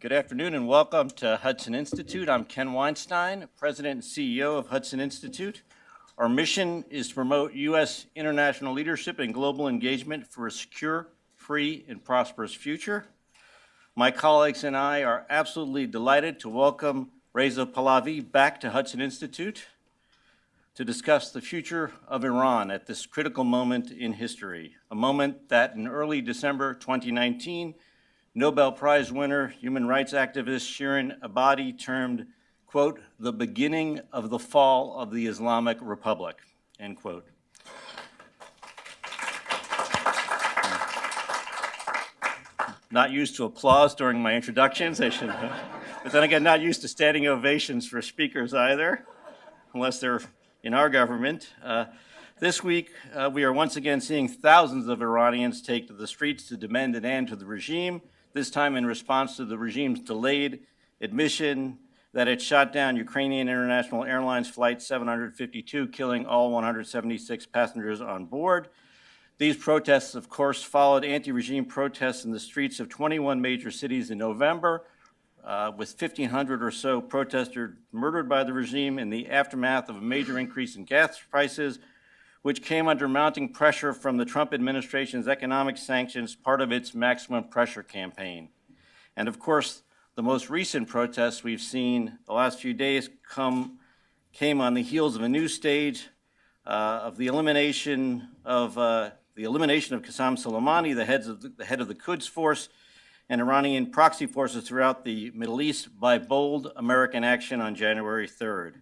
Good afternoon and welcome to Hudson Institute. I'm Ken Weinstein, President and CEO of Hudson Institute. Our mission is to promote U.S. international leadership and global engagement for a secure, free, and prosperous future. My colleagues and I are absolutely delighted to welcome Reza Pahlavi back to Hudson Institute to discuss the future of Iran at this critical moment in history, a moment that in early December 2019, Nobel Prize winner, human rights activist Shirin Ebadi termed, quote, the beginning of the fall of the Islamic Republic, end quote. Not used to applause during my introductions, I should, but then again, not used to standing ovations for speakers either, unless they're in our government. This week, we are once again seeing thousands of Iranians take to the streets to demand an end to the regime, this time in response to the regime's delayed admission that it shot down Ukrainian International Airlines Flight 752, killing all 176 passengers on board. These protests, of course, followed anti-regime protests in the streets of 21 major cities in November, with 1,500 or so protesters murdered by the regime in the aftermath of a major increase in gas prices, which came under mounting pressure from the Trump administration's economic sanctions, part of its maximum pressure campaign. And of course, the most recent protests we've seen the last few days came on the heels of a new stage of the elimination of Qasem Soleimani, the head of the Quds Force, and Iranian proxy forces throughout the Middle East by bold American action on January 3rd.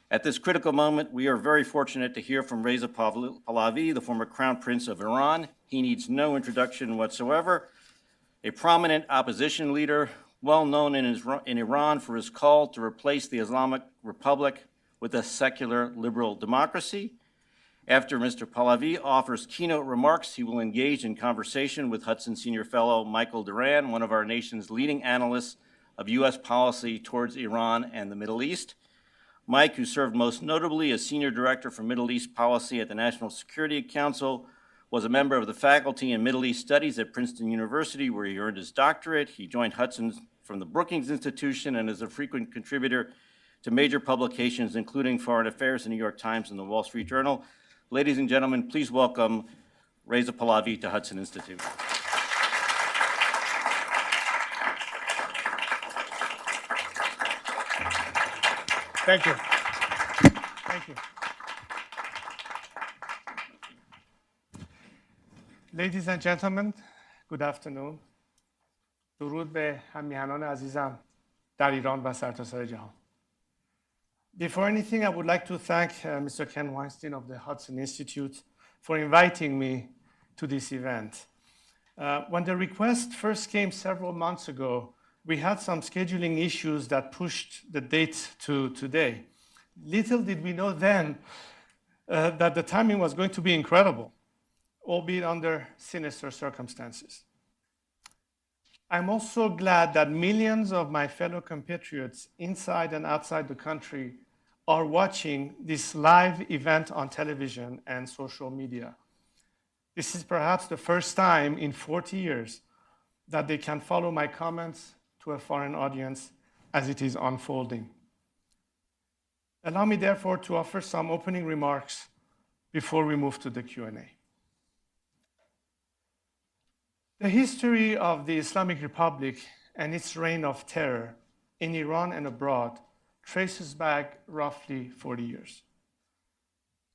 At this critical moment, we are very fortunate to hear from Reza Pahlavi, the former Crown Prince of Iran. He needs no introduction whatsoever. A prominent opposition leader, well known in Iran for his call to replace the Islamic Republic with a secular liberal democracy. After Mr. Pahlavi offers keynote remarks, he will engage in conversation with Hudson Senior Fellow Michael Duran, one of our nation's leading analysts of U.S. policy towards Iran and the Middle East. Mike, who served most notably as Senior Director for Middle East Policy at the National Security Council, was a member of the faculty in Middle East Studies at Princeton University, where he earned his doctorate. He joined Hudson from the Brookings Institution and is a frequent contributor to major publications, including Foreign Affairs, the New York Times, and the Wall Street Journal. Ladies and gentlemen, please welcome Reza Pahlavi to Hudson Institute. Thank you. Thank you. Ladies and gentlemen, good afternoon. درود به هم‌میهنان عزیزم در ایران و سرتاسر جهان. Before anything, I would like to thank Mr. Ken Weinstein of the Hudson Institute for inviting me to this event. When the request first came several months ago, we had some scheduling issues that pushed the date to today. Little did we know then that the timing was going to be incredible, albeit under sinister circumstances. I'm also glad that millions of my fellow compatriots inside and outside the country are watching this live event on television and social media. This is perhaps the first time in 40 years that they can follow my comments to a foreign audience as it is unfolding. Allow me, therefore, to offer some opening remarks before we move to the Q&A. The history of the Islamic Republic and its reign of terror in Iran and abroad traces back roughly 40 years.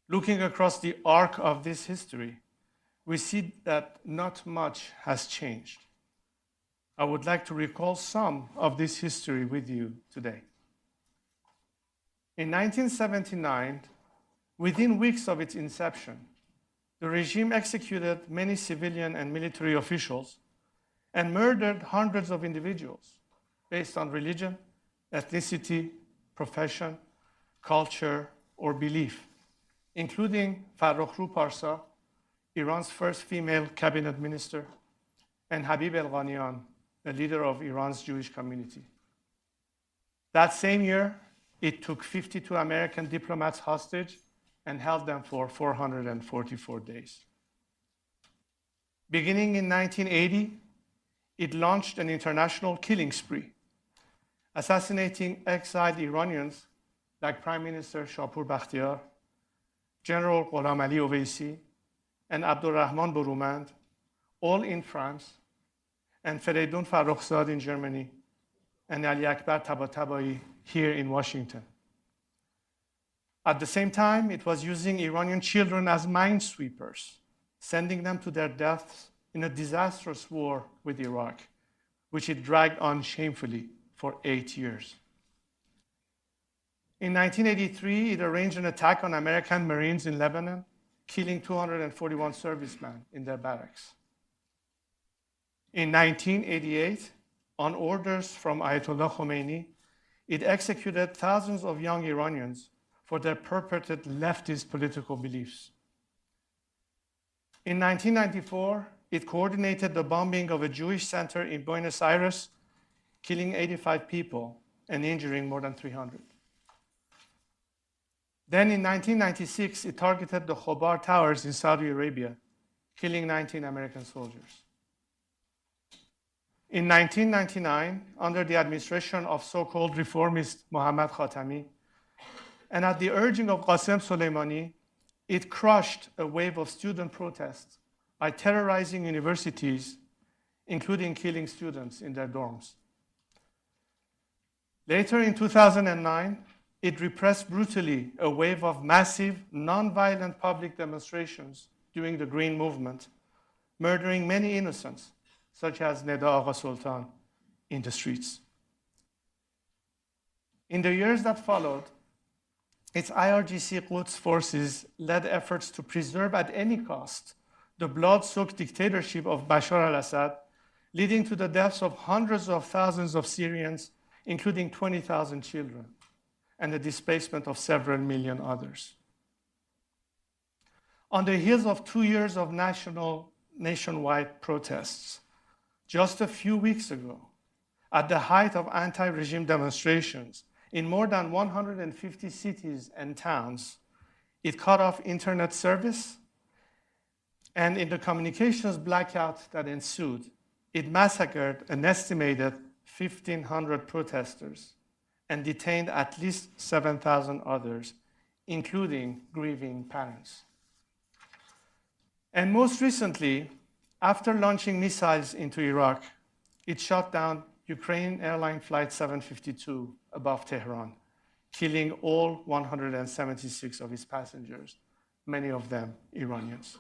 Looking across the arc of this history, we see that not much has changed. I would like to recall some of this history with you today. In 1979, within weeks of its inception, the regime executed many civilian and military officials and murdered hundreds of individuals based on religion, ethnicity, profession, culture, or belief, including Farrokhru Parsa, Iran's first female cabinet minister, and Habib el-Ghanian, the leader of Iran's Jewish community. That same year, it took 52 American diplomats hostage and held them for 444 days. Beginning in 1980, it launched an international killing spree, assassinating exiled Iranians like Prime Minister Shapur Bakhtiar, General Gholam Ali Oveisi, and Abdurrahman Borumand, all in France, and Fereydun Farrokhzad in Germany, and Ali Akbar Tabatabai here in Washington. At the same time, it was using Iranian children as minesweepers, sending them to their deaths in a disastrous war with Iraq, which it dragged on shamefully for 8 years. In 1983, it arranged an attack on American Marines in Lebanon, killing 241 servicemen in their barracks. In 1988, on orders from Ayatollah Khomeini, it executed thousands of young Iranians for their purported leftist political beliefs. In 1994, it coordinated the bombing of a Jewish center in Buenos Aires, killing 85 people and injuring more than 300. Then in 1996, it targeted the Khobar Towers in Saudi Arabia, killing 19 American soldiers. In 1999, under the administration of so-called reformist Mohammad Khatami, and at the urging of Qasem Soleimani, it crushed a wave of student protests by terrorizing universities, including killing students in their dorms. Later in 2009, it repressed brutally a wave of massive, non-violent public demonstrations during the Green Movement, murdering many innocents, such as Neda Agha Sultan, in the streets. In the years that followed, its IRGC Quds forces led efforts to preserve at any cost the blood-soaked dictatorship of Bashar al-Assad, leading to the deaths of hundreds of thousands of Syrians, including 20,000 children, and the displacement of several million others. On the heels of 2 years of nationwide protests, just a few weeks ago, at the height of anti-regime demonstrations in more than 150 cities and towns, it cut off internet service, and in the communications blackout that ensued, it massacred an estimated 1,500 protesters and detained at least 7,000 others, including grieving parents. And most recently, after launching missiles into Iraq, it shot down Ukraine airline flight 752 above Tehran, killing all 176 of its passengers, many of them Iranians.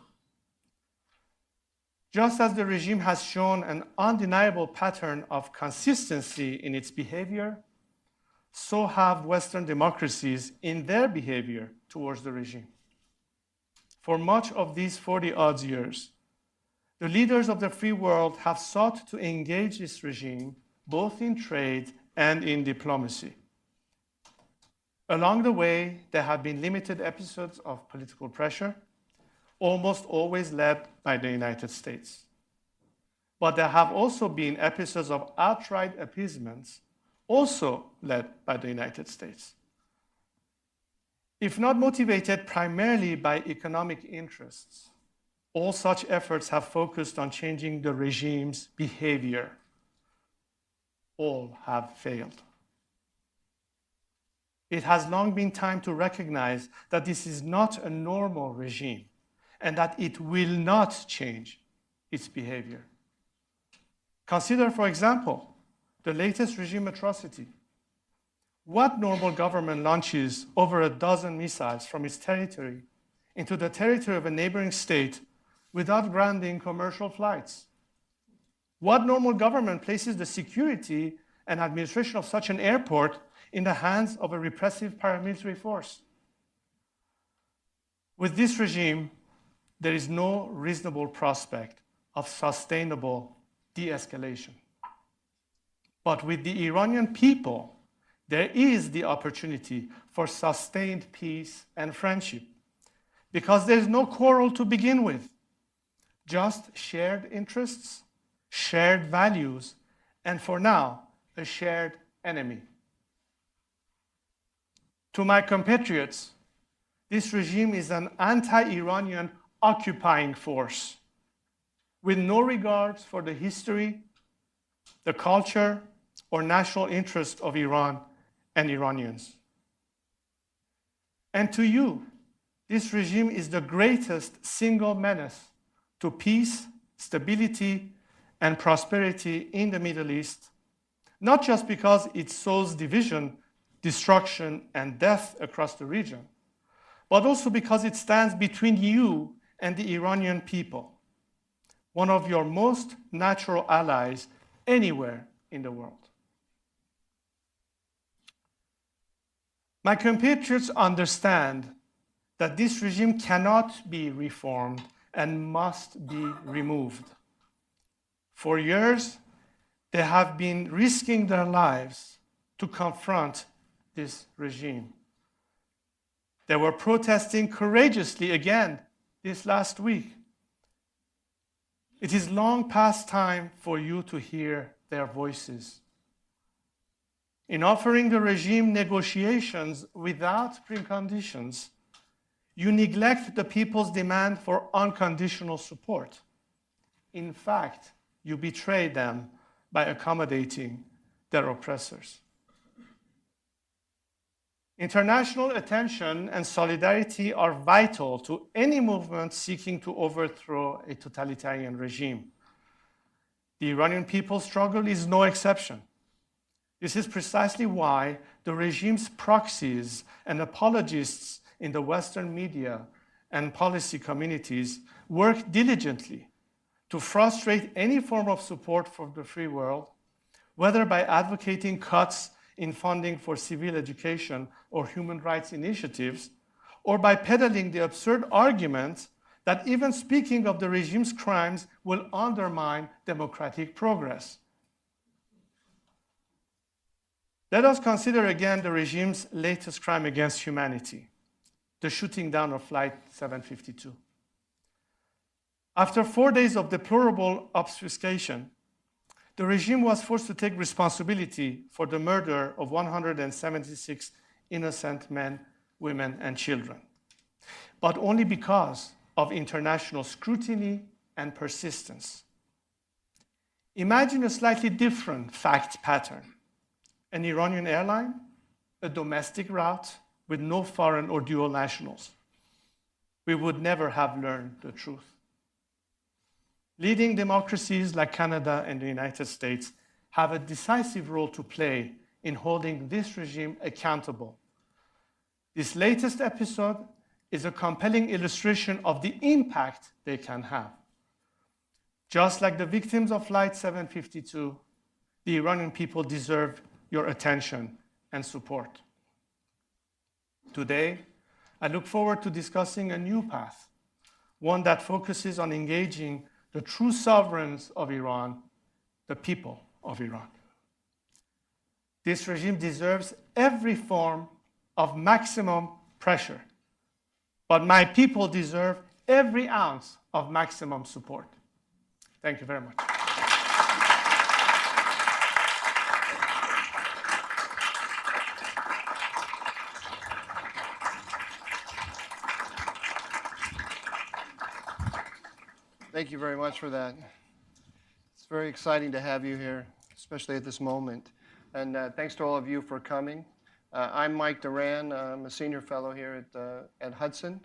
Just as the regime has shown an undeniable pattern of consistency in its behavior, so have Western democracies in their behavior towards the regime. For much of these 40-odd years, the leaders of the free world have sought to engage this regime both in trade and in diplomacy. Along the way, there have been limited episodes of political pressure, almost always led by the United States. But there have also been episodes of outright appeasements, also led by the United States. If not motivated primarily by economic interests, all such efforts have focused on changing the regime's behavior. All have failed. It has long been time to recognize that this is not a normal regime and that it will not change its behavior. Consider, for example, the latest regime atrocity. What normal government launches over a dozen missiles from its territory into the territory of a neighboring state without grounding commercial flights? What normal government places the security and administration of such an airport in the hands of a repressive paramilitary force? With this regime, there is no reasonable prospect of sustainable de-escalation. But with the Iranian people, there is the opportunity for sustained peace and friendship, because there's no quarrel to begin with, just shared interests, shared values, and for now, a shared enemy. To my compatriots, this regime is an anti-Iranian occupying force with no regards for the history, the culture, or national interest of Iran and Iranians. And to you, this regime is the greatest single menace to peace, stability, and prosperity in the Middle East, not just because it sows division, destruction, and death across the region, but also because it stands between you and the Iranian people, one of your most natural allies anywhere in the world. My compatriots understand that this regime cannot be reformed and must be removed. For years, they have been risking their lives to confront this regime. They were protesting courageously again this last week. It is long past time for you to hear their voices. In offering the regime negotiations without preconditions, you neglect the people's demand for unconditional support. In fact, you betray them by accommodating their oppressors. International attention and solidarity are vital to any movement seeking to overthrow a totalitarian regime. The Iranian people's struggle is no exception. This is precisely why the regime's proxies and apologists in the Western media and policy communities work diligently to frustrate any form of support for the free world, whether by advocating cuts in funding for civil education or human rights initiatives, or by peddling the absurd argument that even speaking of the regime's crimes will undermine democratic progress. Let us consider again the regime's latest crime against humanity, the shooting down of Flight 752. After 4 days of deplorable obfuscation, the regime was forced to take responsibility for the murder of 176 innocent men, women, and children, but only because of international scrutiny and persistence. Imagine a slightly different fact pattern. An Iranian airline, a domestic route with no foreign or dual nationals. We would never have learned the truth. Leading democracies like Canada and the United States have a decisive role to play in holding this regime accountable. This latest episode is a compelling illustration of the impact they can have. Just like the victims of Flight 752, the Iranian people deserve your attention and support. Today, I look forward to discussing a new path, one that focuses on engaging the true sovereigns of Iran, the people of Iran. This regime deserves every form of maximum pressure, but my people deserve every ounce of maximum support. Thank you very much. Thank you very much for that. It's very exciting to have you here, especially at this moment. And thanks to all of you for coming. I'm Mike Duran. I'm a senior fellow here at Hudson.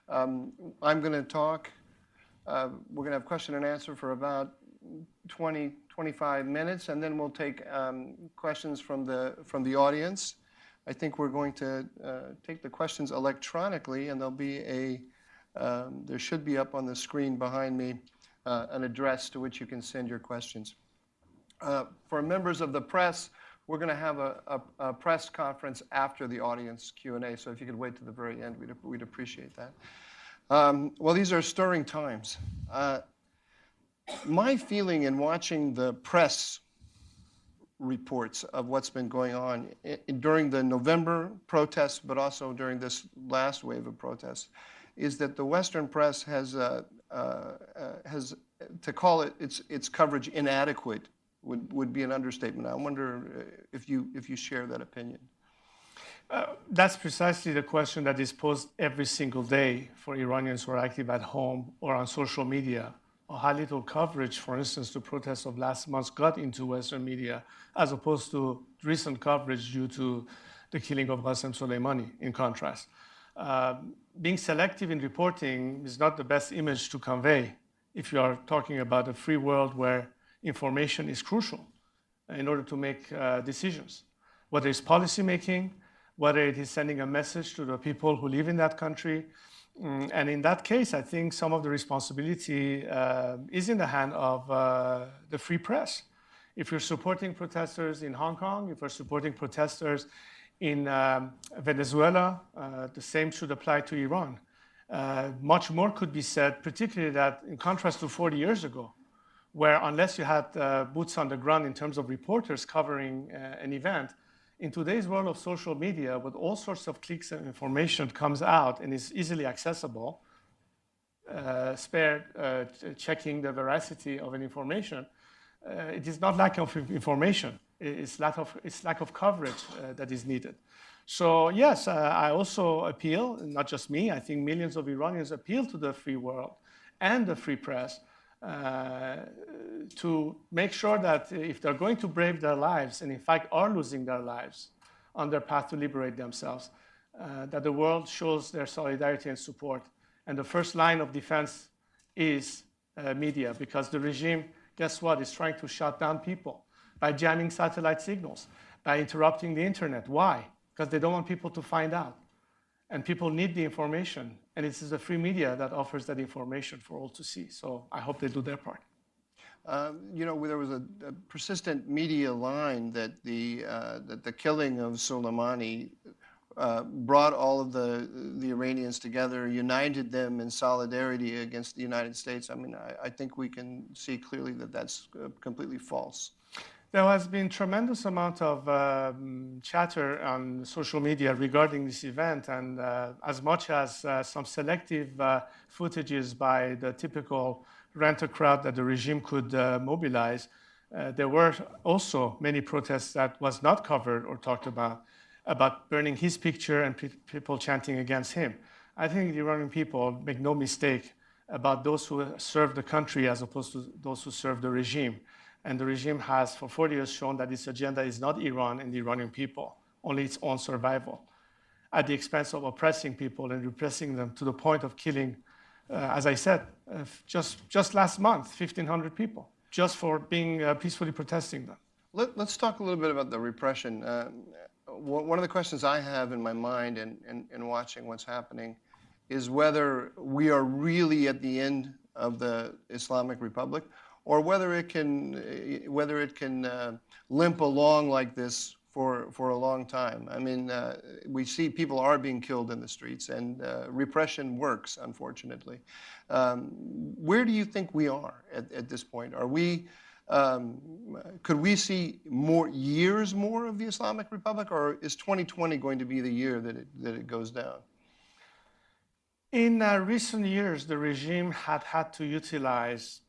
I'm going to talk. We're going to have question and answer for about 25 minutes, and then we'll take questions from the audience. I think we're going to take the questions electronically, and there'll be there should be up on the screen behind me an address to which you can send your questions. For members of the press, we're going to have a press conference after the audience Q&A, so if you could wait to the very end, we'd appreciate that. Well, these are stirring times. My feeling in watching the press reports of what's been going on during the November protests, but also during this last wave of protests, is that the Western press has to call its coverage inadequate would be an understatement. I wonder if you share that opinion. That's precisely the question that is posed every single day for Iranians who are active at home or on social media how little coverage, for instance, the protests of last month got into Western media, as opposed to recent coverage due to the killing of Qasem Soleimani, in contrast. Being selective in reporting is not the best image to convey if you are talking about a free world where information is crucial in order to make decisions, whether it's policymaking, whether it is sending a message to the people who live in that country. And in that case, I think some of the responsibility is in the hand of the free press. If you're supporting protesters in Hong Kong, if you're supporting protesters in Venezuela, the same should apply to Iran. Much more could be said, particularly that in contrast to 40 years ago, where unless you had boots on the ground in terms of reporters covering an event, in today's world of social media, with all sorts of clicks and information comes out and is easily accessible, spared checking the veracity of an information, it is not lack of information, it's lack of coverage that is needed. So yes, I also appeal, not just me, I think millions of Iranians appeal to the free world and the free press to make sure that if they're going to brave their lives, and in fact are losing their lives on their path to liberate themselves, that the world shows their solidarity and support. And the first line of defense is media, because the regime, guess what, is trying to shut down people by jamming satellite signals, by interrupting the internet. Why? Because they don't want people to find out. And people need the information. And it is the free media that offers that information for all to see. So I hope they do their part. You know, there was a persistent media line that the killing of Soleimani brought all of the Iranians together, united them in solidarity against the United States. I mean, I think we can see clearly that that's completely false. There has been tremendous amount of chatter on social media regarding this event, and as much as some selective footages by the typical rent-a-crowd that the regime could mobilize, there were also many protests that was not covered or talked about burning his picture and people chanting against him. I think the Iranian people make no mistake about those who serve the country as opposed to those who serve the regime. And the regime has, for 40 years, shown that its agenda is not Iran and the Iranian people, only its own survival, at the expense of oppressing people and repressing them to the point of killing, as I said, just last month, 1,500 people, just for being peacefully protesting them. Let's talk a little bit about the repression. One of the questions I have in my mind in watching what's happening is whether we are really at the end of the Islamic Republic, or whether it can limp along like this for a long time. I mean, we see people are being killed in the streets, and repression works, unfortunately. Where do you think we are at this point? Are we, could we see years more of the Islamic Republic, or is 2020 going to be the year that it goes down? In recent years, the regime had to utilize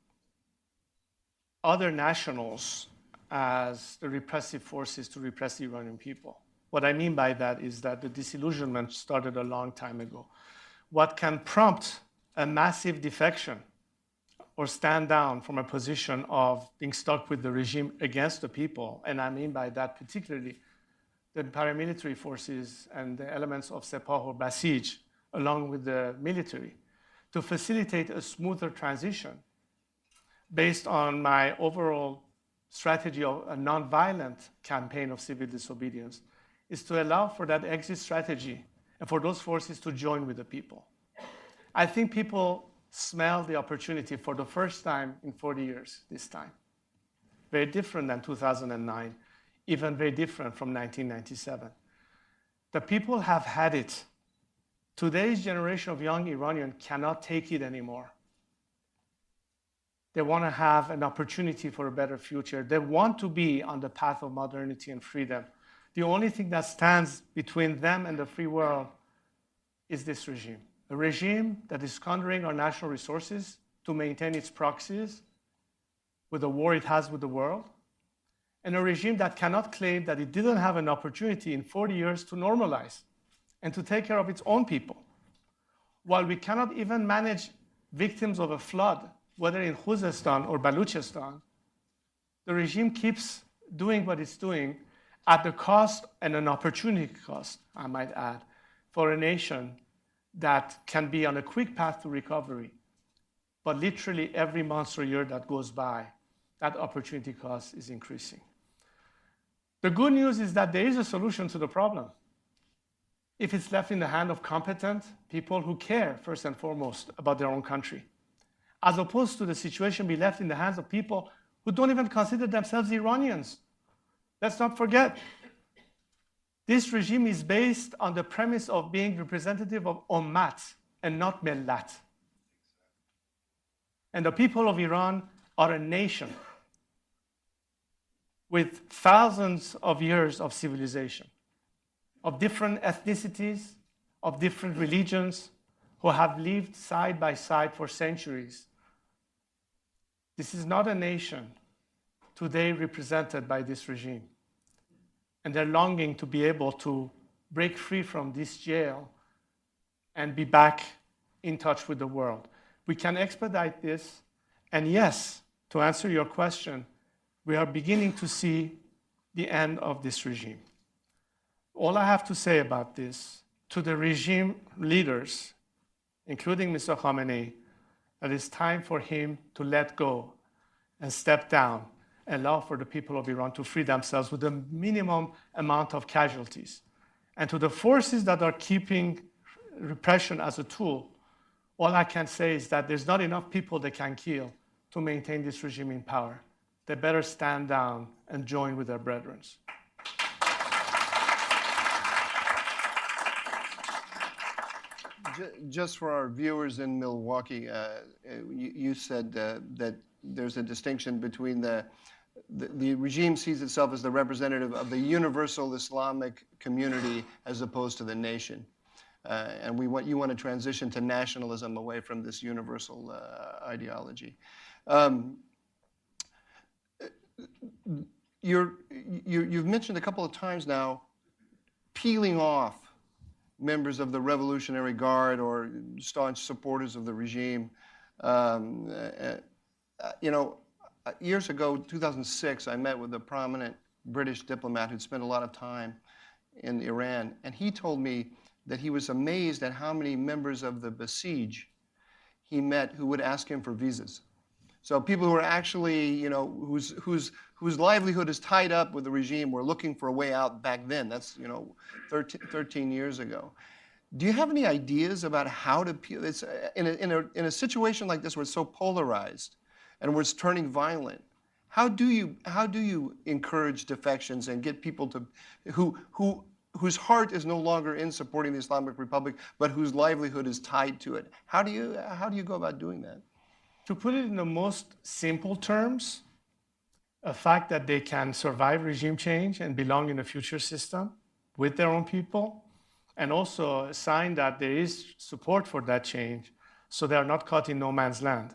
other nationals as the repressive forces to repress the Iranian people. What I mean by that is that the disillusionment started a long time ago. What can prompt a massive defection or stand down from a position of being stuck with the regime against the people, and I mean by that particularly the paramilitary forces and the elements of Sepah or Basij, along with the military, to facilitate a smoother transition based on my overall strategy of a nonviolent campaign of civil disobedience, is to allow for that exit strategy and for those forces to join with the people. I think people smell the opportunity for the first time in 40 years this time. Very different than 2009, even very different from 1997. The people have had it. Today's generation of young Iranians cannot take it anymore. They want to have an opportunity for a better future. They want to be on the path of modernity and freedom. The only thing that stands between them and the free world is this regime. A regime that is squandering our national resources to maintain its proxies with the war it has with the world, and a regime that cannot claim that it didn't have an opportunity in 40 years to normalize and to take care of its own people. While we cannot even manage victims of a flood whether in Khuzestan or Baluchistan, the regime keeps doing what it's doing at the cost and an opportunity cost, I might add, for a nation that can be on a quick path to recovery. But literally every month or year that goes by, that opportunity cost is increasing. The good news is that there is a solution to the problem. If it's left in the hand of competent people who care, first and foremost, about their own country, as opposed to the situation be left in the hands of people who don't even consider themselves Iranians. Let's not forget, this regime is based on the premise of being representative of ummat and not millat. And the people of Iran are a nation with thousands of years of civilization, of different ethnicities, of different religions, who have lived side by side for centuries. This is not a nation today represented by this regime. And they're longing to be able to break free from this jail and be back in touch with the world. We can expedite this. And yes, to answer your question, we are beginning to see the end of this regime. All I have to say about this to the regime leaders, including Mr. Khamenei, that it's time for him to let go and step down, allow for the people of Iran to free themselves with the minimum amount of casualties. And to the forces that are keeping repression as a tool, all I can say is that there's not enough people they can kill to maintain this regime in power. They better stand down and join with their brethren. Just for our viewers in Milwaukee, you said that there's a distinction between the regime sees itself as the representative of the universal Islamic community as opposed to the nation. And you want to transition to nationalism away from this universal ideology. You've mentioned a couple of times now peeling off members of the Revolutionary Guard or staunch supporters of the regime. Years ago, 2006, I met with a prominent British diplomat who'd spent a lot of time in Iran, and he told me that he was amazed at how many members of the Basij he met who would ask him for visas. So people who are actually, whose livelihood is tied up with the regime were looking for a way out back then. That's, 13 years ago. Do you have any ideas about how to peel? It's in a situation like this where it's so polarized and where it's turning violent. How do you encourage defections and get people to whose heart is no longer in supporting the Islamic Republic, but whose livelihood is tied to it? How do you go about doing that? To put it in the most simple terms, a fact that they can survive regime change and belong in a future system with their own people, and also a sign that there is support for that change, so they are not caught in no man's land.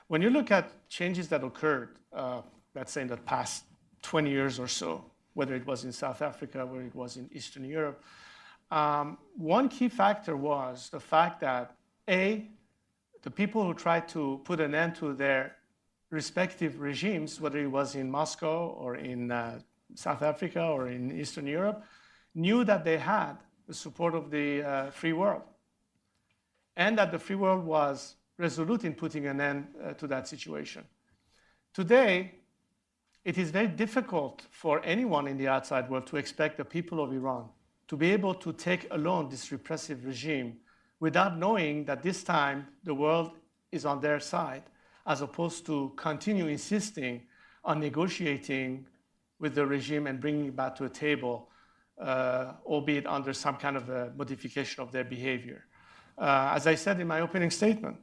When you look at changes that occurred, let's say in the past 20 years or so, whether it was in South Africa, whether it was in Eastern Europe, one key factor was the fact that, the people who tried to put an end to their respective regimes, whether it was in Moscow or in South Africa or in Eastern Europe, knew that they had the support of the free world, and that the free world was resolute in putting an end to that situation. Today, it is very difficult for anyone in the outside world to expect the people of Iran to be able to take alone this repressive regime without knowing that this time the world is on their side, as opposed to continue insisting on negotiating with the regime and bringing it back to a table, albeit under some kind of a modification of their behavior. As I said in my opening statement,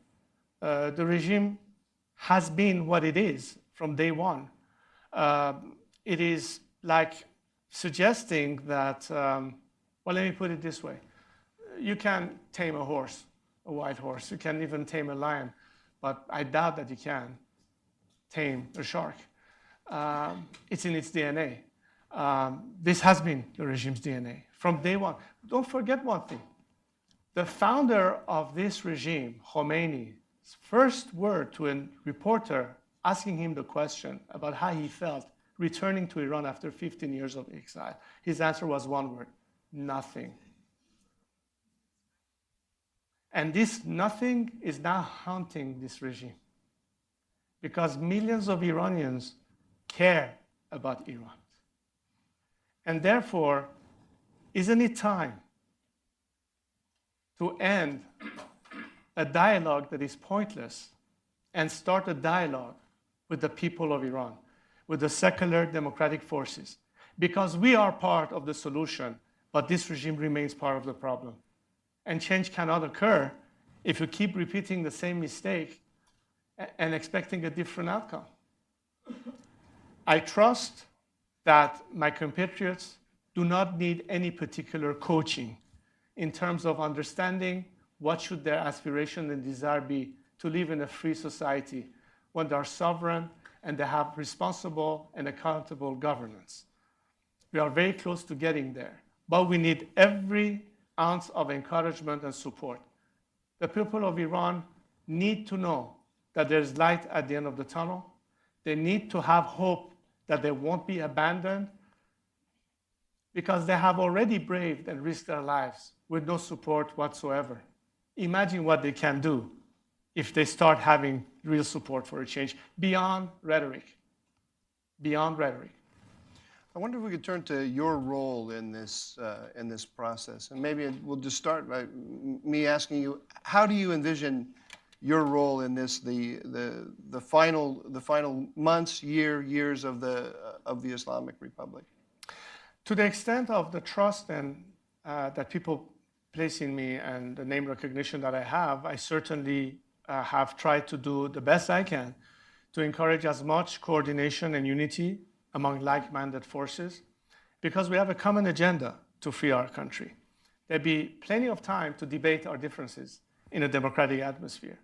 the regime has been what it is from day one. It is like suggesting that, well, let me put it this way. You can tame a horse, a wild horse. You can even tame a lion, but I doubt that you can tame a shark. It's in its DNA. This has been the regime's DNA from day one. Don't forget one thing. The founder of this regime, Khomeini, first word to a reporter asking him the question about how he felt returning to Iran after 15 years of exile, his answer was one word: nothing. And this nothing is now haunting this regime because millions of Iranians care about Iran. And therefore, isn't it time to end a dialogue that is pointless and start a dialogue with the people of Iran, with the secular democratic forces? Because we are part of the solution, but this regime remains part of the problem. And change cannot occur if you keep repeating the same mistake and expecting a different outcome. I trust that my compatriots do not need any particular coaching in terms of understanding what should their aspiration and desire be to live in a free society when they are sovereign and they have responsible and accountable governance. We are very close to getting there, but we need every ounce of encouragement and support. The people of Iran need to know that there's light at the end of the tunnel. They need to have hope that they won't be abandoned because they have already braved and risked their lives with no support whatsoever. Imagine what they can do if they start having real support for a change beyond rhetoric. Beyond rhetoric. I wonder if we could turn to your role in this process, and maybe we'll just start by me asking you, how do you envision your role in this, the final months, years of the Islamic Republic? To the extent of the trust and that people place in me and the name recognition that I have, I certainly have tried to do the best I can to encourage as much coordination and unity among like-minded forces, because we have a common agenda to free our country. There'll be plenty of time to debate our differences in a democratic atmosphere.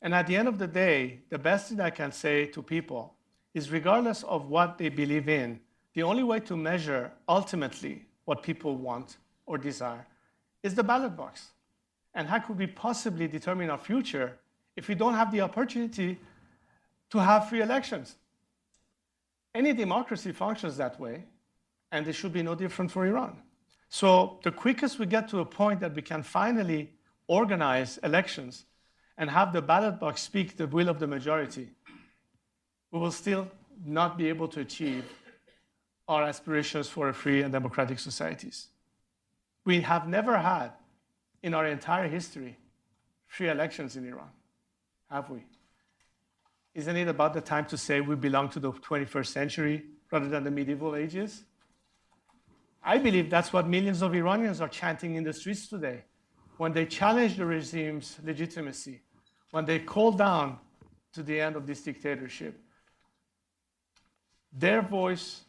And at the end of the day, the best thing I can say to people is, regardless of what they believe in, the only way to measure ultimately what people want or desire is the ballot box. And how could we possibly determine our future if we don't have the opportunity to have free elections? Any democracy functions that way, and it should be no different for Iran. So the quickest we get to a point that we can finally organize elections and have the ballot box speak the will of the majority, we will still not be able to achieve our aspirations for a free and democratic societies. We have never had, in our entire history, free elections in Iran, have we? Isn't it about the time to say we belong to the 21st century rather than the medieval ages? I believe that's what millions of Iranians are chanting in the streets today when they challenge the regime's legitimacy, when they call down to the end of this dictatorship. Their voice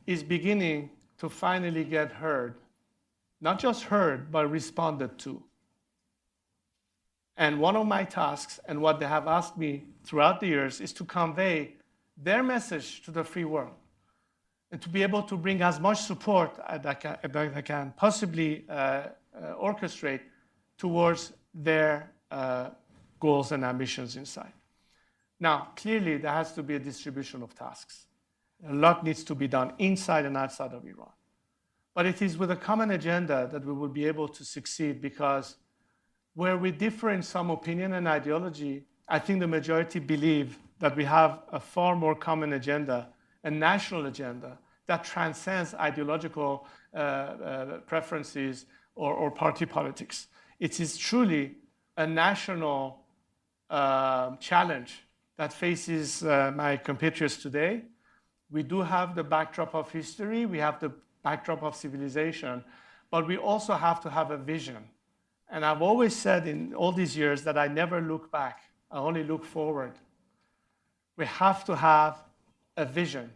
is beginning to finally get heard, not just heard, but responded to. And one of my tasks, and what they have asked me throughout the years, is to convey their message to the free world and to be able to bring as much support that I can possibly orchestrate towards their goals and ambitions inside. Now, clearly, there has to be a distribution of tasks. A lot needs to be done inside and outside of Iran. But it is with a common agenda that we will be able to succeed, because where we differ in some opinion and ideology, I think the majority believe that we have a far more common agenda, a national agenda that transcends ideological preferences or party politics. It is truly a national challenge that faces my compatriots today. We do have the backdrop of history, we have the backdrop of civilization, but we also have to have a vision. And I've always said in all these years that I never look back, I only look forward. We have to have a vision,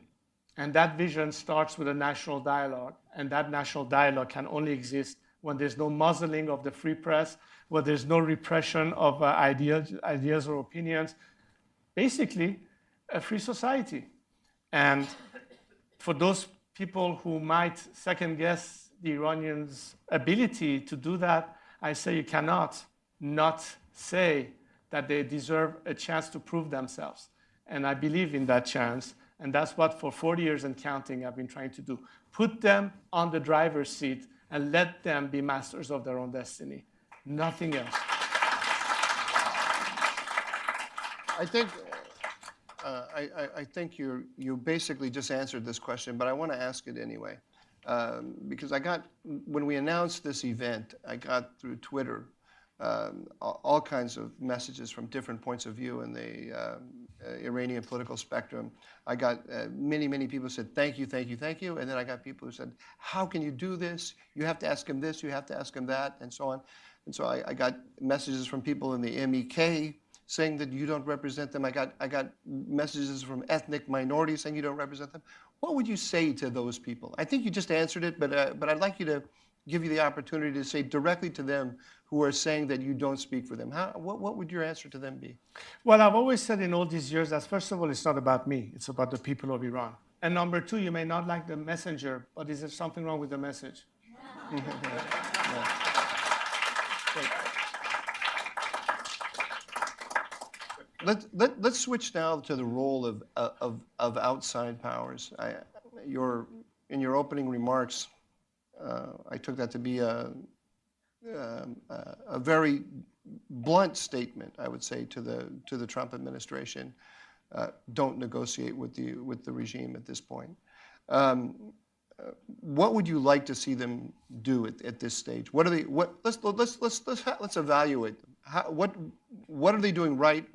and that vision starts with a national dialogue, and that national dialogue can only exist when there's no muzzling of the free press, when there's no repression of ideas or opinions. Basically, a free society. And for those people who might second guess the Iranians' ability to do that, I say you cannot not say that they deserve a chance to prove themselves. And I believe in that chance. And that's what for 40 years and counting I've been trying to do. Put them on the driver's seat and let them be masters of their own destiny. Nothing else. I think you basically just answered this question, but I want to ask it anyway. Because when we announced this event, I got through Twitter all kinds of messages from different points of view in the Iranian political spectrum. I got many people who said, thank you, thank you, thank you. And then I got people who said, how can you do this? You have to ask him this, you have to ask him that, and so on. And so I got messages from people in the MEK saying that you don't represent them. I got messages from ethnic minorities saying you don't represent them. What would you say to those people? I think you just answered it, but I'd like you to give you the opportunity to say directly to them who are saying that you don't speak for them. What would your answer to them be? Well, I've always said in all these years that, first of all, it's not about me. It's about the people of Iran. And number two, you may not like the messenger, but is there something wrong with the message? Let's switch now to the role of outside powers. In your opening remarks, I took that to be a very blunt statement, I would say, to the Trump administration. Don't negotiate with the regime at this point. What would you like to see them do at this stage? What are they? Let's evaluate them. What are they doing right?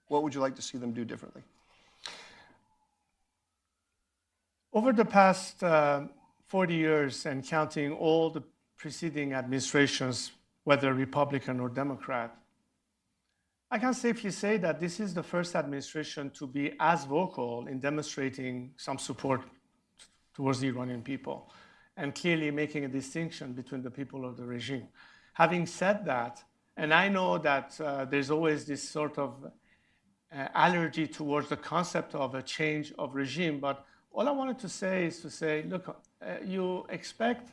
What would you like to see them do differently? Over the past 40 years and counting all the preceding administrations, whether Republican or Democrat, I can safely say that this is the first administration to be as vocal in demonstrating some support towards the Iranian people and clearly making a distinction between the people of the regime. Having said that, and I know that there's always this sort of allergy towards the concept of a change of regime, but all I wanted to say is to say, look, you expect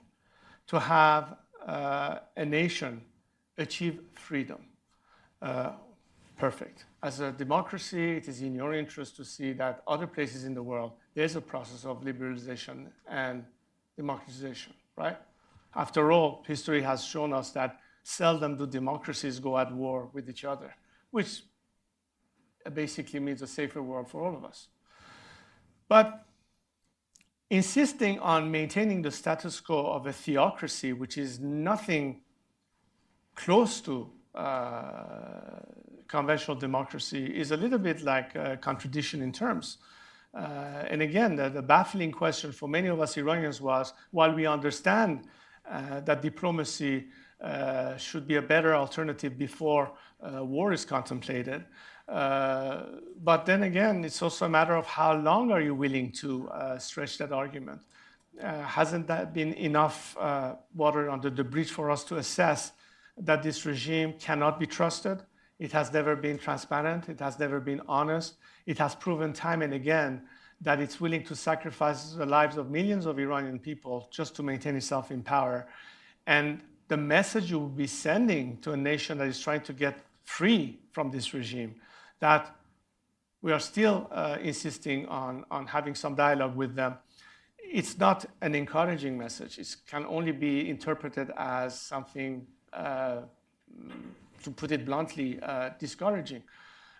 to have a nation achieve freedom. Perfect. As a democracy, it is in your interest to see that other places in the world, there's a process of liberalization and democratization, right? After all, history has shown us that seldom do democracies go at war with each other, which basically means a safer world for all of us. But insisting on maintaining the status quo of a theocracy, which is nothing close to conventional democracy, is a little bit like a contradiction in terms. And again, the baffling question for many of us Iranians was, while we understand that diplomacy should be a better alternative before war is contemplated, but then again, it's also a matter of how long are you willing to stretch that argument. Hasn't that been enough water under the bridge for us to assess that this regime cannot be trusted? It has never been transparent. It has never been honest. It has proven time and again that it's willing to sacrifice the lives of millions of Iranian people just to maintain itself in power. And the message you will be sending to a nation that is trying to get free from this regime, that we are still insisting on having some dialogue with them, it's not an encouraging message. It can only be interpreted as something, to put it bluntly, discouraging.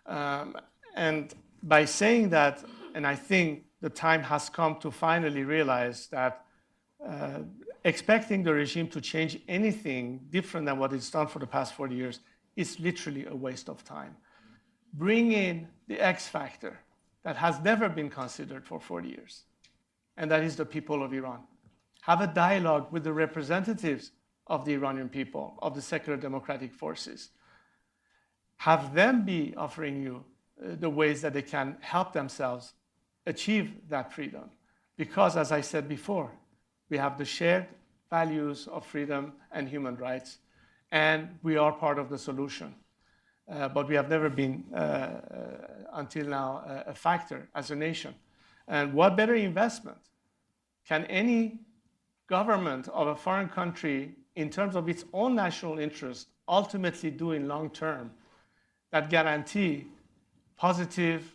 And by saying that, and I think the time has come to finally realize that expecting the regime to change anything different than what it's done for the past 40 years is literally a waste of time. Bring in the X factor that has never been considered for 40 years, and that is the people of Iran. Have a dialogue with the representatives of the Iranian people, of the secular democratic forces. Have them be offering you the ways that they can help themselves achieve that freedom. Because, as I said before, we have the shared values of freedom and human rights, and we are part of the solution. But we have never been, until now, a factor as a nation. And what better investment can any government of a foreign country, in terms of its own national interest, ultimately do in long term that guarantee positive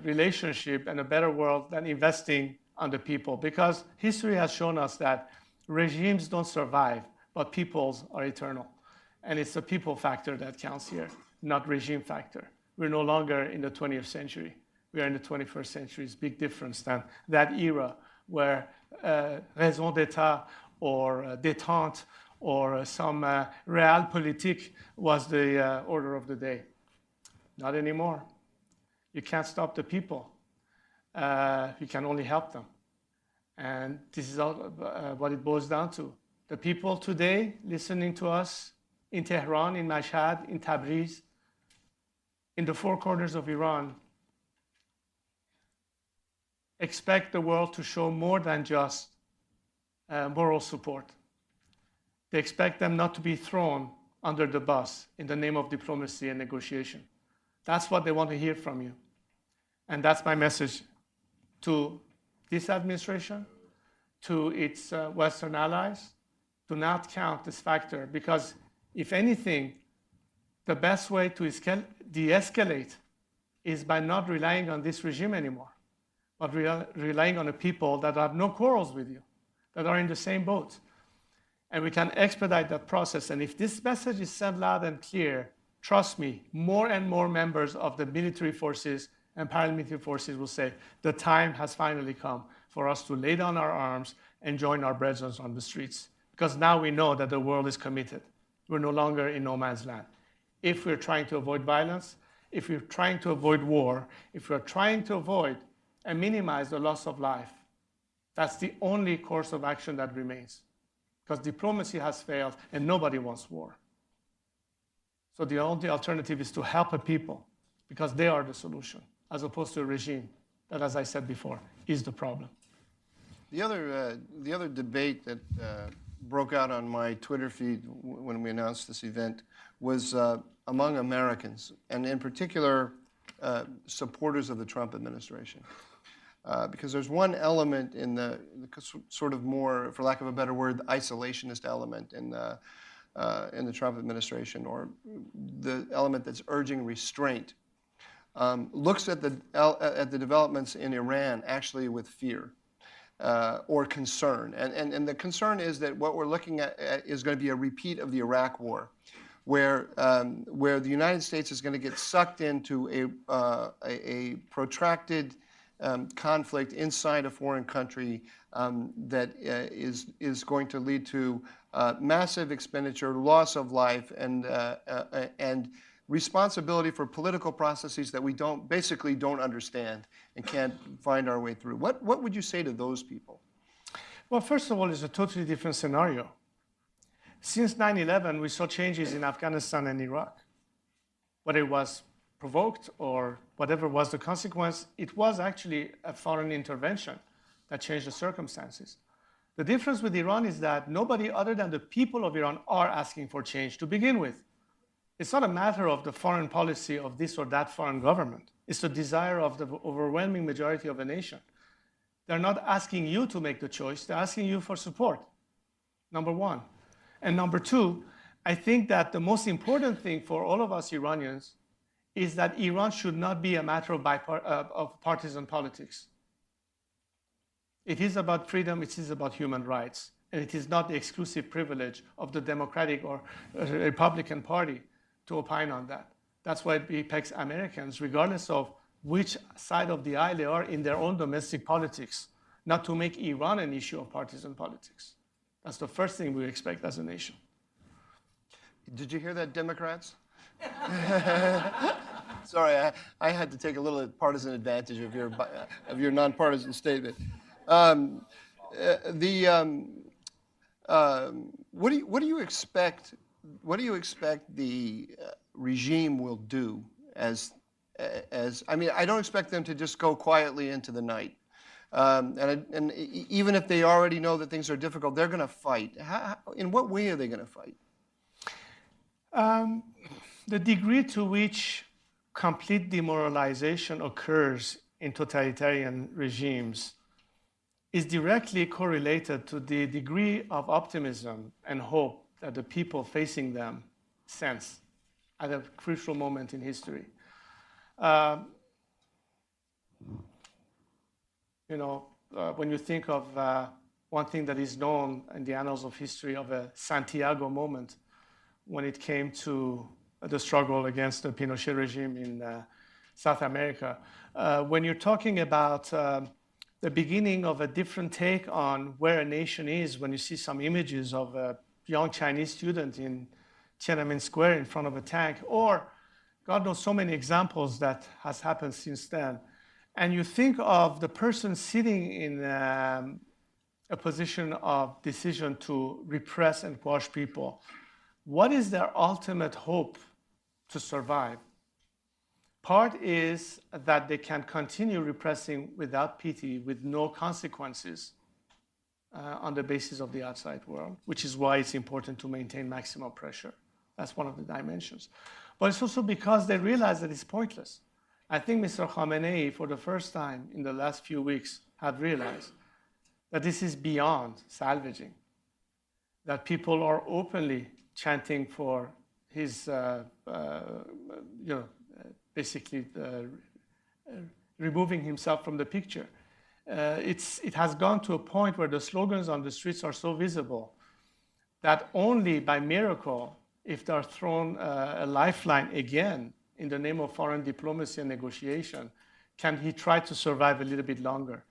relationship and a better world than investing on the people. Because history has shown us that regimes don't survive, but peoples are eternal. And it's the people factor that counts here, not regime factor. We're no longer in the 20th century. We are in the 21st century. It's a big difference than that era where raison d'etat or détente or some realpolitik was the order of the day. Not anymore. You can't stop the people. You can only help them. And this is all, what it boils down to. The people today listening to us in Tehran, in Mashhad, in Tabriz, in the four corners of Iran, expect the world to show more than just moral support. They expect them not to be thrown under the bus in the name of diplomacy and negotiation. That's what they want to hear from you. And that's my message to this administration, to its Western allies. Do not count this factor, because if anything, the best way to de-escalate is by not relying on this regime anymore, but relying on the people that have no quarrels with you, that are in the same boat. And we can expedite that process. And if this message is sent loud and clear, trust me, more and more members of the military forces and paramilitary forces will say, the time has finally come for us to lay down our arms and join our brethren on the streets. Because now we know that the world is committed. We're no longer in no man's land. If we're trying to avoid violence, if we're trying to avoid war, if we're trying to avoid and minimize the loss of life, that's the only course of action that remains. Because diplomacy has failed and nobody wants war. So the only alternative is to help a people, because they are the solution, as opposed to a regime that, as I said before, is the problem. The other debate that broke out on my Twitter feed when we announced this event was among Americans, and in particular, supporters of the Trump administration. Because there's one element in the sort of more, for lack of a better word, isolationist element in the Trump administration, or the element that's urging restraint, looks at the developments in Iran actually with fear or concern. And the concern is that what we're looking at is going to be a repeat of the Iraq War, where the United States is going to get sucked into a protracted conflict inside a foreign country that is going to lead to massive expenditure, loss of life, and responsibility for political processes that we basically don't understand and can't find our way through. What would you say to those people? Well, first of all, it's a totally different scenario. Since 9/11, we saw changes in Afghanistan and Iraq. Whether it was provoked or whatever was the consequence, it was actually a foreign intervention that changed the circumstances. The difference with Iran is that nobody other than the people of Iran are asking for change to begin with. It's not a matter of the foreign policy of this or that foreign government. It's the desire of the overwhelming majority of a nation. They're not asking you to make the choice. They're asking you for support, number one. And number two, I think that the most important thing for all of us Iranians is that Iran should not be a matter of partisan politics. It is about freedom, it is about human rights, and it is not the exclusive privilege of the Democratic or Republican Party to opine on that. That's why it affects Americans, regardless of which side of the aisle they are in their own domestic politics, not to make Iran an issue of partisan politics. That's the first thing we expect as a nation. Did you hear that, Democrats? Sorry, I had to take a little partisan advantage of your nonpartisan statement. What do you expect? What do you expect the regime will do? I mean, I don't expect them to just go quietly into the night. And even if they already know that things are difficult, they're going to fight. In what way are they going to fight? The degree to which complete demoralization occurs in totalitarian regimes is directly correlated to the degree of optimism and hope that the people facing them sense. at a crucial moment in history. When you think of one thing that is known in the annals of history of a Santiago moment, when it came to the struggle against the Pinochet regime in South America, when you're talking about the beginning of a different take on where a nation is, when you see some images of a young Chinese student in Tiananmen Square in front of a tank, or God knows so many examples that has happened since then, and you think of the person sitting in a position of decision to repress and quash people, what is their ultimate hope to survive? Part is that they can continue repressing without pity, with no consequences on the basis of the outside world, which is why it's important to maintain maximum pressure. That's one of the dimensions. But it's also because they realize that it's pointless. I think Mr. Khamenei, for the first time in the last few weeks, had realized that this is beyond salvaging, that people are openly chanting for his, basically removing himself from the picture. It has gone to a point where the slogans on the streets are so visible that only by miracle, if they're thrown a lifeline again in the name of foreign diplomacy and negotiation, can he try to survive a little bit longer.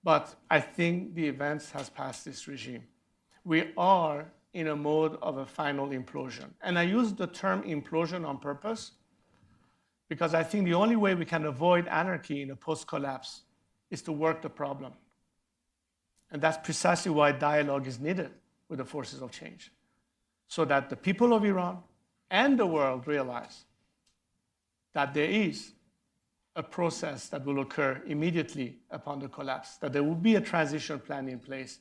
But I think the events has passed this regime. We are in a mode of a final implosion. And I use the term implosion on purpose because I think the only way we can avoid anarchy in a post-collapse is to work the problem. And that's precisely why dialogue is needed with the forces of change, so that the people of Iran and the world realize that there is a process that will occur immediately upon the collapse, that there will be a transition plan in place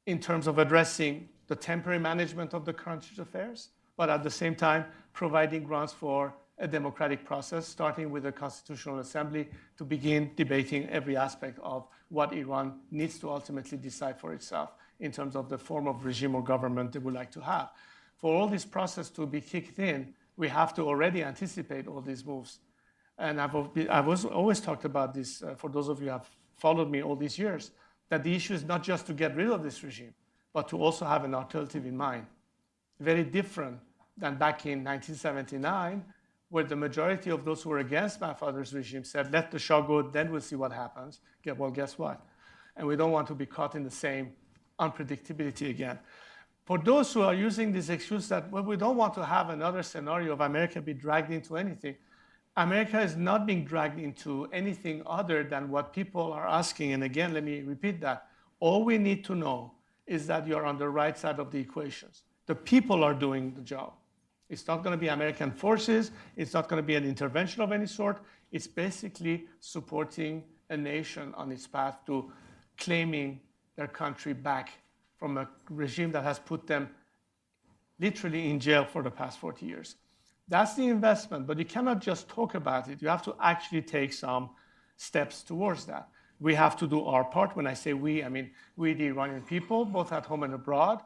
in terms of addressing the temporary management of the country's affairs, but at the same time providing grounds for a democratic process, starting with the Constitutional Assembly to begin debating every aspect of what Iran needs to ultimately decide for itself in terms of the form of regime or government they would like to have. For all this process to be kicked in, we have to already anticipate all these moves. And I've always talked about this, for those of you who have followed me all these years, that the issue is not just to get rid of this regime, but to also have an alternative in mind. Very different than back in 1979, where the majority of those who were against my father's regime said, let the Shah go, then we'll see what happens. Well, guess what? And we don't want to be caught in the same unpredictability again. For those who are using this excuse that, well, we don't want to have another scenario of America be dragged into anything, America is not being dragged into anything other than what people are asking. And again, let me repeat that. All we need to know is that you're on the right side of the equations. The people are doing the job. It's not going to be American forces. It's not going to be an intervention of any sort. It's basically supporting a nation on its path to claiming their country back from a regime that has put them literally in jail for the past 40 years. That's the investment, but you cannot just talk about it. You have to actually take some steps towards that. We have to do our part. When I say we, I mean we, the Iranian people, both at home and abroad.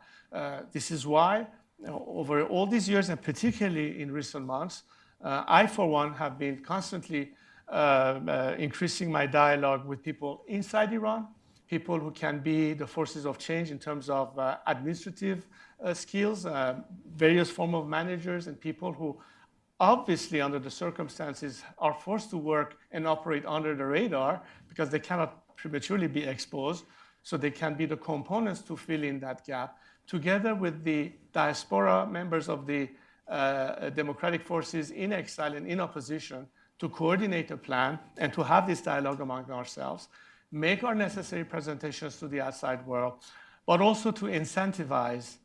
This is why, over all these years, and particularly in recent months, I, for one, have been constantly increasing my dialogue with people inside Iran, people who can be the forces of change in terms of administrative skills, various forms of managers, and people who obviously, under the circumstances, are forced to work and operate under the radar because they cannot prematurely be exposed, so they can be the components to fill in that gap, together with the diaspora members of the democratic forces in exile and in opposition, to coordinate a plan and to have this dialogue among ourselves, make our necessary presentations to the outside world, but also to incentivize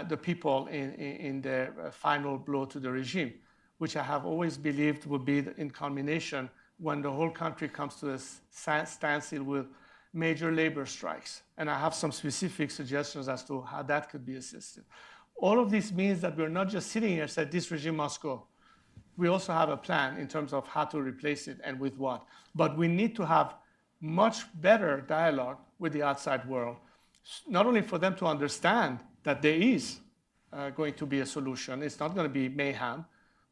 the people in their final blow to the regime, which I have always believed would be in culmination when the whole country comes to a standstill with major labor strikes. And I have some specific suggestions as to how that could be assisted. All of this means that we're not just sitting here and saying this regime must go. We also have a plan in terms of how to replace it and with what. But we need to have much better dialogue with the outside world, not only for them to understand that there is going to be a solution, it's not going to be mayhem,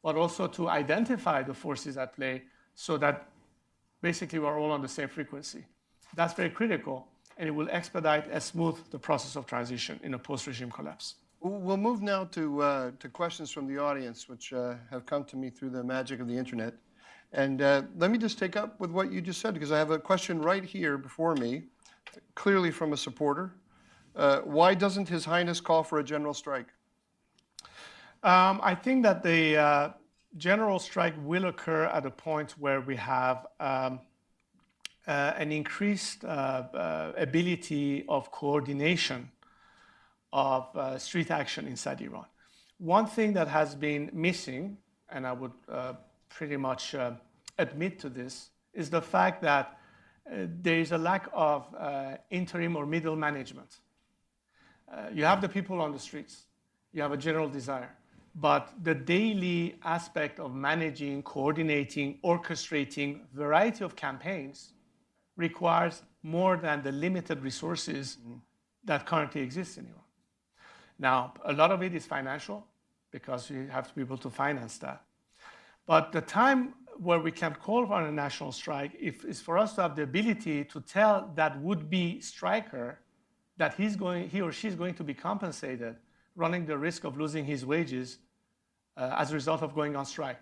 but also to identify the forces at play so that basically we're all on the same frequency. That's very critical, and it will expedite and smooth the process of transition in a post-regime collapse. We'll move now to questions from the audience, which have come to me through the magic of the internet. And let me just take up with what you just said, because I have a question right here before me, clearly from a supporter. Why doesn't His Highness call for a general strike? I think that the general strike will occur at a point where we have an increased ability of coordination of street action inside Iran. One thing that has been missing, and I would pretty much admit to this, is the fact that there is a lack of interim or middle management. You have the people on the streets, you have a general desire, but the daily aspect of managing, coordinating, orchestrating a variety of campaigns requires more than the limited resources that currently exist in Iran. Now, a lot of it is financial, because you have to be able to finance that. But the time where we can call for a national strike is for us to have the ability to tell that would-be striker that he or she is going to be compensated, running the risk of losing his wages as a result of going on strike.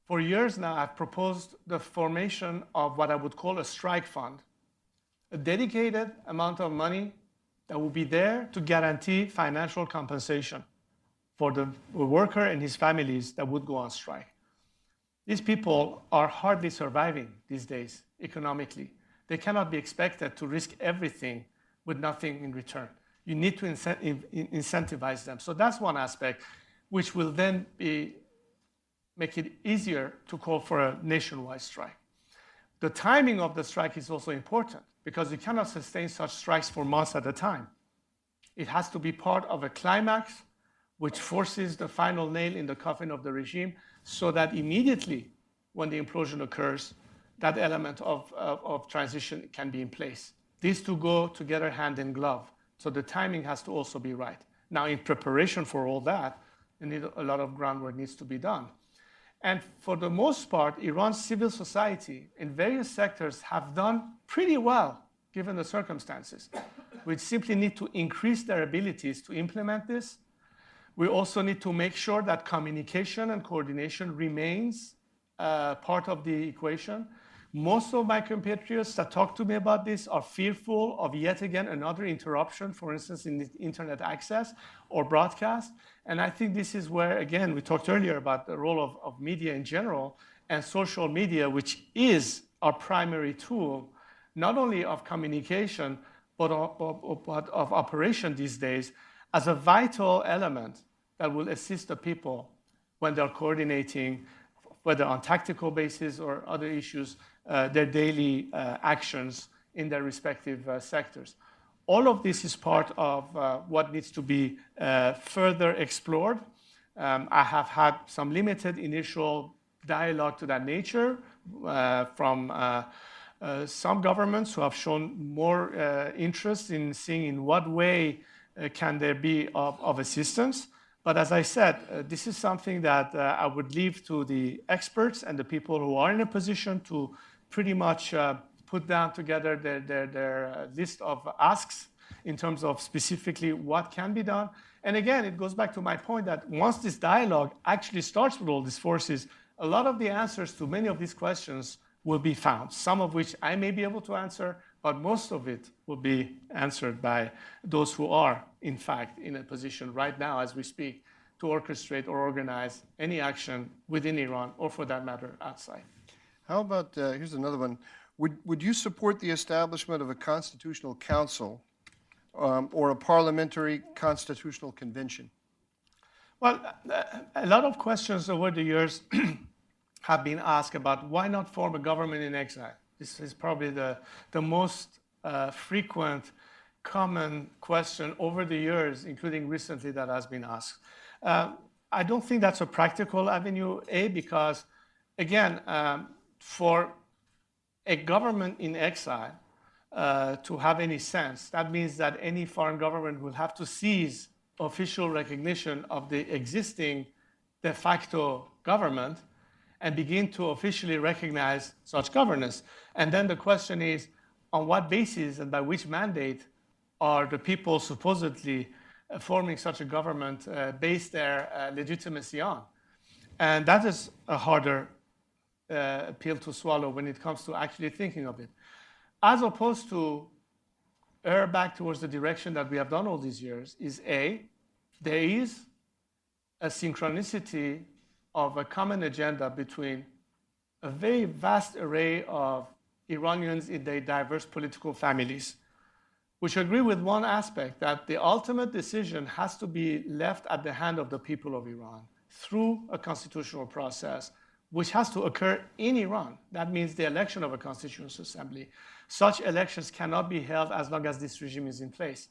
For years now, I've proposed the formation of what I would call a strike fund, a dedicated amount of money that will be there to guarantee financial compensation for the worker and his families that would go on strike. These people are hardly surviving these days economically. They cannot be expected to risk everything with nothing in return. You need to incentivize them. So that's one aspect, which will then make it easier to call for a nationwide strike. The timing of the strike is also important, because you cannot sustain such strikes for months at a time. It has to be part of a climax which forces the final nail in the coffin of the regime, so that immediately when the implosion occurs, that element of transition can be in place. These two go together hand in glove. So the timing has to also be right. Now, in preparation for all that, a lot of groundwork needs to be done. And for the most part, Iran's civil society in various sectors have done pretty well, given the circumstances. We simply need to increase their abilities to implement this. We also need to make sure that communication and coordination remains part of the equation. Most of my compatriots that talk to me about this are fearful of yet again another interruption, for instance, in the internet access or broadcast. And I think this is where, again, we talked earlier about the role of media in general, and social media, which is our primary tool, not only of communication, but of operation these days, as a vital element that will assist the people when they're coordinating, whether on tactical basis or other issues, their daily actions in their respective sectors. All of this is part of what needs to be further explored. I have had some limited initial dialogue to that nature from some governments who have shown more interest in seeing in what way can there be of assistance. But as I said, this is something that I would leave to the experts and the people who are in a position to pretty much put down together their list of asks in terms of specifically what can be done. And again, it goes back to my point that once this dialogue actually starts with all these forces, a lot of the answers to many of these questions will be found, some of which I may be able to answer, but most of it will be answered by those who are, in fact, in a position right now as we speak to orchestrate or organize any action within Iran, or for that matter, outside. How about, here's another one. Would you support the establishment of a constitutional council or a parliamentary constitutional convention? Well, a lot of questions over the years have been asked about why not form a government in exile. This is probably the most frequent, common question over the years, including recently, that has been asked. I don't think that's a practical avenue, because, again, for a government in exile to have any sense, that means that any foreign government will have to seize official recognition of the existing de facto government and begin to officially recognize such governance. And then the question is, on what basis and by which mandate are the people supposedly forming such a government base their legitimacy on? And that is a harder pill to swallow when it comes to actually thinking of it. As opposed to err back towards the direction that we have done all these years is there is a synchronicity of a common agenda between a very vast array of Iranians in their diverse political families, which agree with one aspect, that the ultimate decision has to be left at the hand of the people of Iran through a constitutional process, which has to occur in Iran. That means the election of a constitutional assembly. Such elections cannot be held as long as this regime is in place.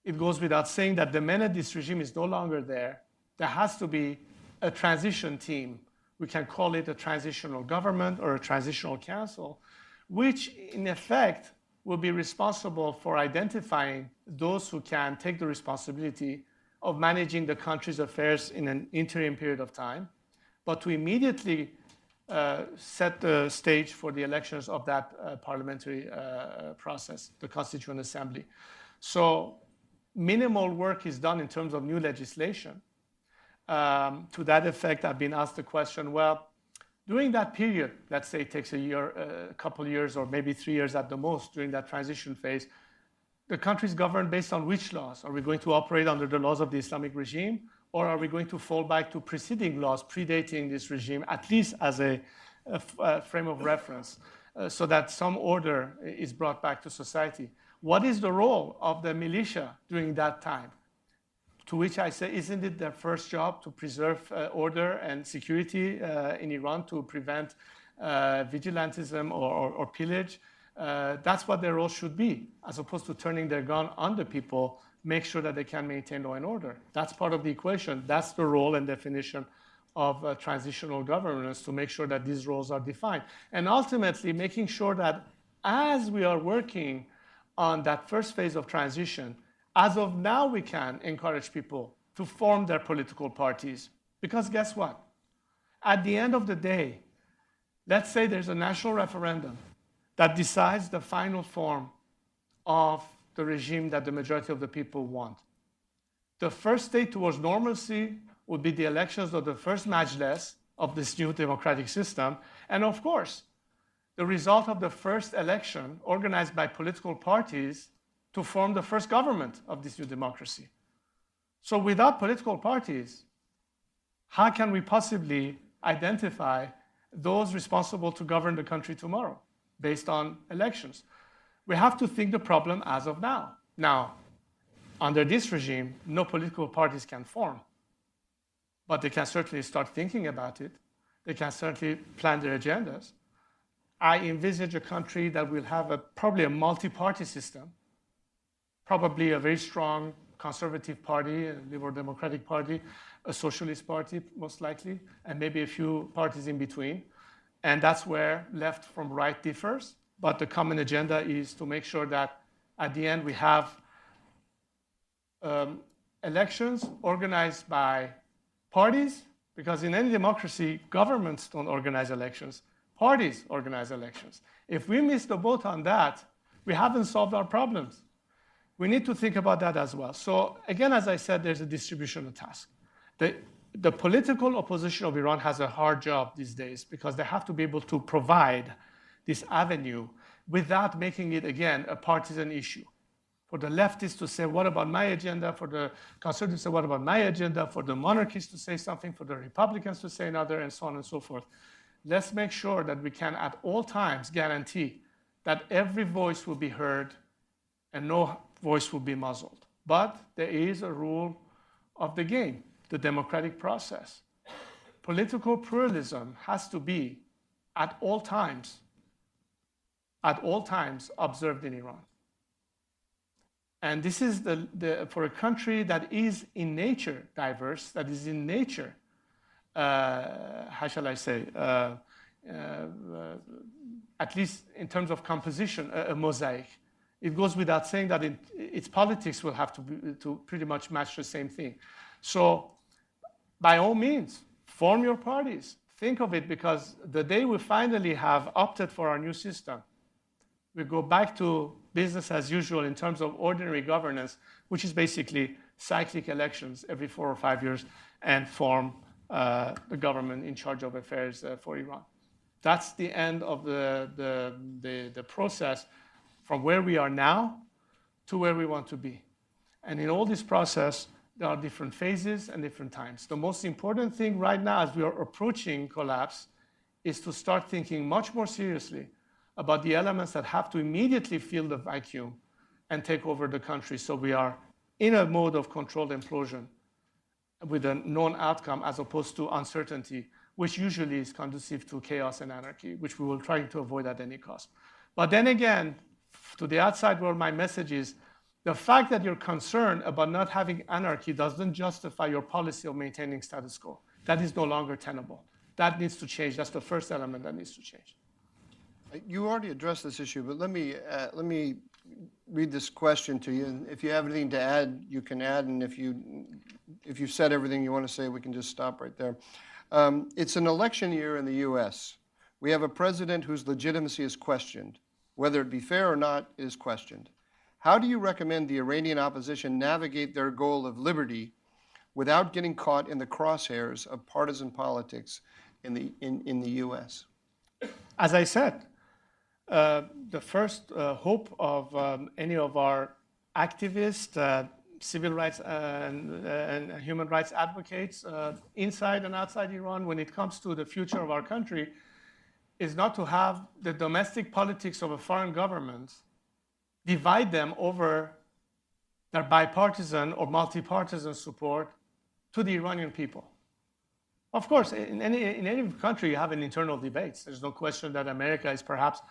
It goes without saying that the minute this regime is no longer there, there has to be a transition team. We can call it a transitional government or a transitional council, which in effect will be responsible for identifying those who can take the responsibility of managing the country's affairs in an interim period of time, but to immediately set the stage for the elections of that parliamentary process, the Constituent Assembly. So minimal work is done in terms of new legislation. To that effect, I've been asked the question, well, during that period, let's say it takes a year, a couple years, or maybe 3 years at the most during that transition phase, the country is governed based on which laws? Are we going to operate under the laws of the Islamic regime, or are we going to fall back to preceding laws predating this regime, at least as a frame of reference, so that some order is brought back to society? What is the role of the militia during that time? To which I say, isn't it their first job to preserve order and security in Iran, to prevent vigilantism or pillage? That's what their role should be, as opposed to turning their gun on the people, make sure that they can maintain law and order. That's part of the equation. That's the role and definition of transitional governance, to make sure that these roles are defined. And ultimately, making sure that as we are working on that first phase of transition, as of now, we can encourage people to form their political parties. Because guess what? At the end of the day, let's say there's a national referendum that decides the final form of the regime that the majority of the people want. The first stage towards normalcy would be the elections of the first majlis of this new democratic system. And of course, the result of the first election organized by political parties to form the first government of this new democracy. So without political parties, how can we possibly identify those responsible to govern the country tomorrow based on elections? We have to think the problem as of now. Now, under this regime, no political parties can form, but they can certainly start thinking about it. They can certainly plan their agendas. I envisage a country that will have probably a multi-party system, probably a very strong conservative party, a liberal democratic party, a socialist party, most likely, and maybe a few parties in between. And that's where left from right differs. But the common agenda is to make sure that at the end we have elections organized by parties, because in any democracy, governments don't organize elections, parties organize elections. If we miss the boat on that, we haven't solved our problems. We need to think about that as well. So again, as I said, there's a distributional task. The political opposition of Iran has a hard job these days, because they have to be able to provide this avenue without making it, again, a partisan issue. For the leftists to say, what about my agenda? For the conservatives to say, what about my agenda? For the monarchists to say something, for the Republicans to say another, and so on and so forth. Let's make sure that we can at all times guarantee that every voice will be heard and no voice will be muzzled. But there is a rule of the game, the democratic process. Political pluralism has to be at all times observed in Iran. And this is for a country that is in nature diverse, that is in nature, how shall I say, at least in terms of composition, a mosaic. It goes without saying that its politics will have to pretty much match the same thing. So by all means, form your parties. Think of it, because the day we finally have opted for our new system, we go back to business as usual in terms of ordinary governance, which is basically cyclic elections every 4 or 5 years, and form the government in charge of affairs for Iran. That's the end of the process from where we are now to where we want to be. And in all this process, there are different phases and different times. The most important thing right now as we are approaching collapse is to start thinking much more seriously about the elements that have to immediately fill the vacuum and take over the country, so we are in a mode of controlled implosion with a known outcome as opposed to uncertainty, which usually is conducive to chaos and anarchy, which we will try to avoid at any cost. But then again, to the outside world, my message is the fact that you're concerned about not having anarchy doesn't justify your policy of maintaining status quo. That is no longer tenable. That needs to change. That's the first element that needs to change. You already addressed this issue, but let me read this question to you. And if you have anything to add, you can add. And if you've said everything you want to say, we can just stop right there. It's an election year in the U.S. We have a president whose legitimacy is questioned. Whether it be fair or not is questioned. How do you recommend the Iranian opposition navigate their goal of liberty without getting caught in the crosshairs of partisan politics in the U.S.? As I said, the first hope of any of our activists, civil rights and human rights advocates inside and outside Iran when it comes to the future of our country is not to have the domestic politics of a foreign government divide them over their bipartisan or multi-partisan support to the Iranian people. Of course, in any country you have an internal debates. There's no question that America is perhaps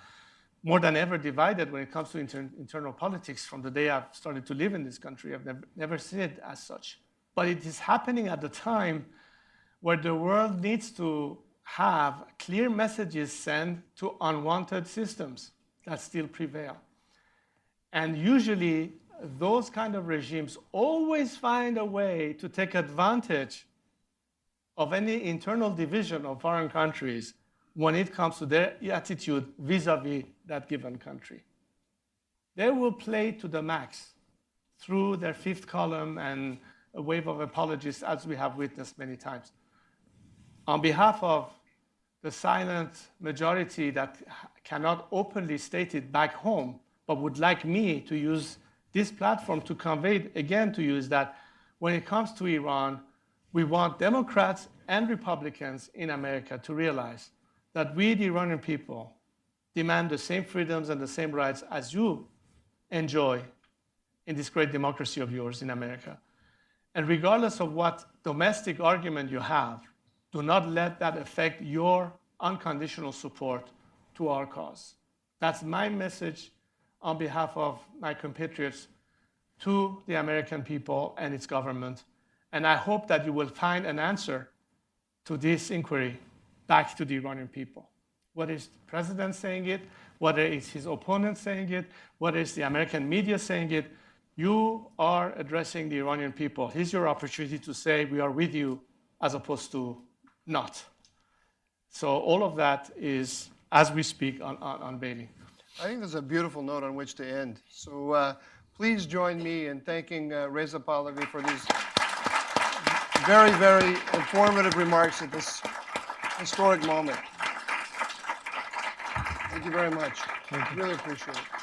more than ever divided when it comes to internal politics. From the day I've started to live in this country, I've never seen it as such. But it is happening at the time where the world needs to have clear messages sent to unwanted systems that still prevail. And usually, those kind of regimes always find a way to take advantage of any internal division of foreign countries when it comes to their attitude vis-a-vis that given country. They will play to the max through their fifth column and a wave of apologies, as we have witnessed many times. On behalf of the silent majority that cannot openly state it back home, but would like me to use this platform to convey again to you, is that when it comes to Iran, we want Democrats and Republicans in America to realize that we, the Iranian people, demand the same freedoms and the same rights as you enjoy in this great democracy of yours in America. And regardless of what domestic argument you have, do not let that affect your unconditional support to our cause. That's my message on behalf of my compatriots to the American people and its government. And I hope that you will find an answer to this inquiry back to the Iranian people. Whether it's the president saying it, whether it's his opponent saying it, whether it's the American media saying it, you are addressing the Iranian people. Here's your opportunity to say we are with you as opposed to not. So all of that is, as we speak, unveiling. I think there's a beautiful note on which to end. So please join me in thanking Reza Pahlavi for these very, very informative remarks at this historic moment. Thank you very much. Thank you. Really appreciate it.